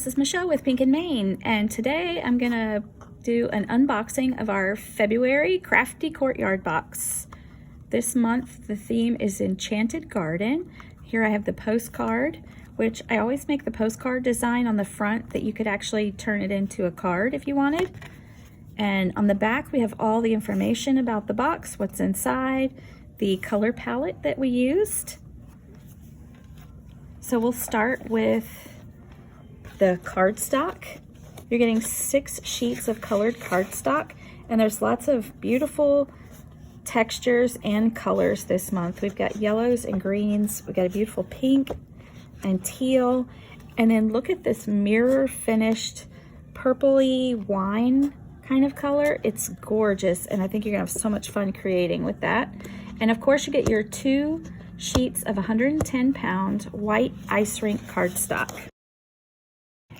this is Michelle with Pink and Maine, and today I'm gonna do an unboxing of our February Crafty Courtyard box. This month the theme is Enchanted Garden. Here I have the postcard, which I always make the postcard design on the front that you could actually turn it into a card if you wanted. And on the back we have all the information about the box, what's inside, the color palette that we used. So we'll start with the cardstock. You're getting 6 sheets of colored cardstock, and there's lots of beautiful textures and colors this month. We've got yellows and greens, we've got a beautiful pink and teal, and then look at this mirror finished purpley wine kind of color. It's gorgeous, and I think you're gonna have so much fun creating with that. And of course you get your 2 sheets of 110-pound white ice rink cardstock.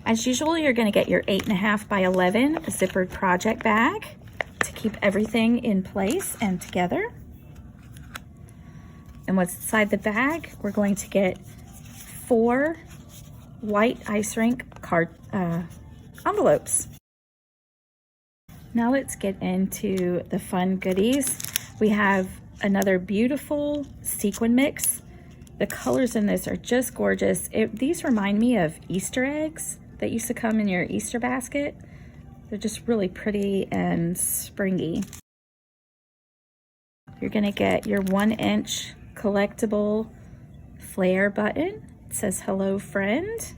As usual, you're going to get your 8.5 by 11 zippered project bag to keep everything in place and together. And what's inside the bag, we're going to get 4 white ice rink envelopes. Now let's get into the fun goodies. We have another beautiful sequin mix. The colors in this are just gorgeous. These remind me of Easter eggs that used to come in your Easter basket. They're just really pretty and springy. You're gonna get your 1-inch collectible flare button. It says hello friend.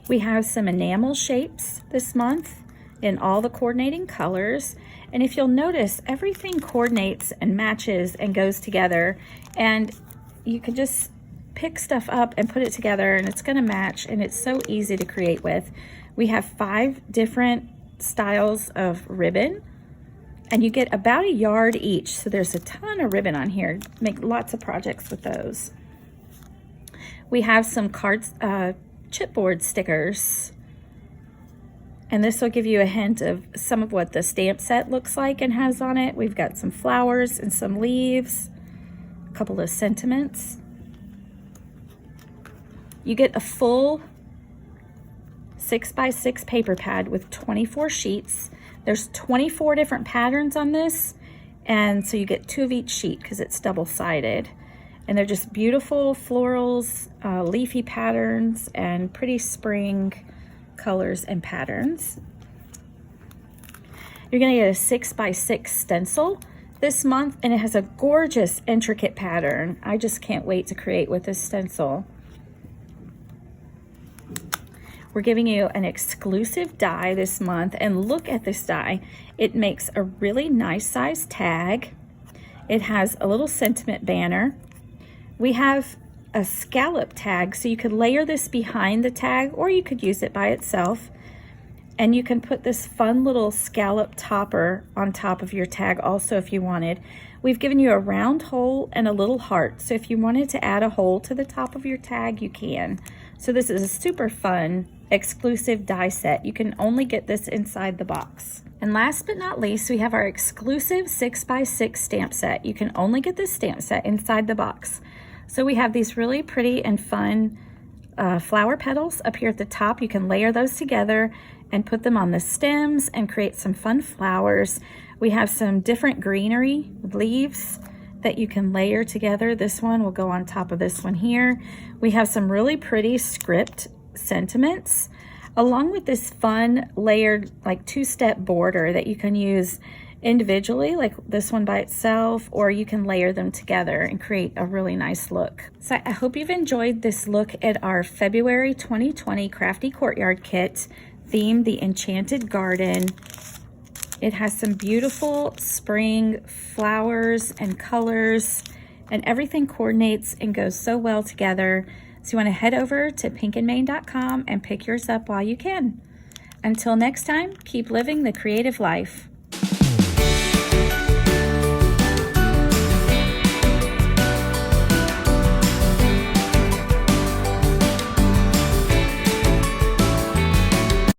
We have some enamel shapes this month in all the coordinating colors. And if you'll notice, everything coordinates and matches and goes together, and you can just pick stuff up and put it together and it's gonna match, and it's so easy to create with. We have 5 different styles of ribbon, and you get about a yard each, so there's a ton of ribbon on here. Make lots of projects with those. We have some chipboard stickers, and this will give you a hint of some of what the stamp set looks like and has on it. We've got some flowers and some leaves, a couple of sentiments. You get a full 6x6 paper pad with 24 sheets. There's 24 different patterns on this, and so you get 2 of each sheet because it's double-sided. And they're just beautiful florals, leafy patterns, and pretty spring colors and patterns. You're gonna get a 6x6 stencil this month, and it has a gorgeous intricate pattern. I just can't wait to create with this stencil. We're giving you an exclusive die this month, and look at this die. It makes a really nice size tag. It has a little sentiment banner. We have a scallop tag, so you could layer this behind the tag, or you could use it by itself, and you can put this fun little scallop topper on top of your tag also if you wanted. We've given you a round hole and a little heart, so if you wanted to add a hole to the top of your tag, you can. So this is a super fun exclusive die set. You can only get this inside the box. And last but not least, we have our exclusive 6x6 stamp set. You can only get this stamp set inside the box. So we have these really pretty and fun flower petals up here at the top. You can layer those together and put them on the stems and create some fun flowers. We have some different greenery leaves that you can layer together. This one will go on top of this one here. We have some really pretty script sentiments, along with this fun layered like 2-step border that you can use individually, like this one by itself, or you can layer them together and create a really nice look. So I hope you've enjoyed this look at our February 2020 Crafty Courtyard kit themed the Enchanted Garden. It has some beautiful spring flowers and colors, and everything coordinates and goes so well together. So you want to head over to pinkandmaine.com and pick yours up while you can. Until next time, keep living the creative life.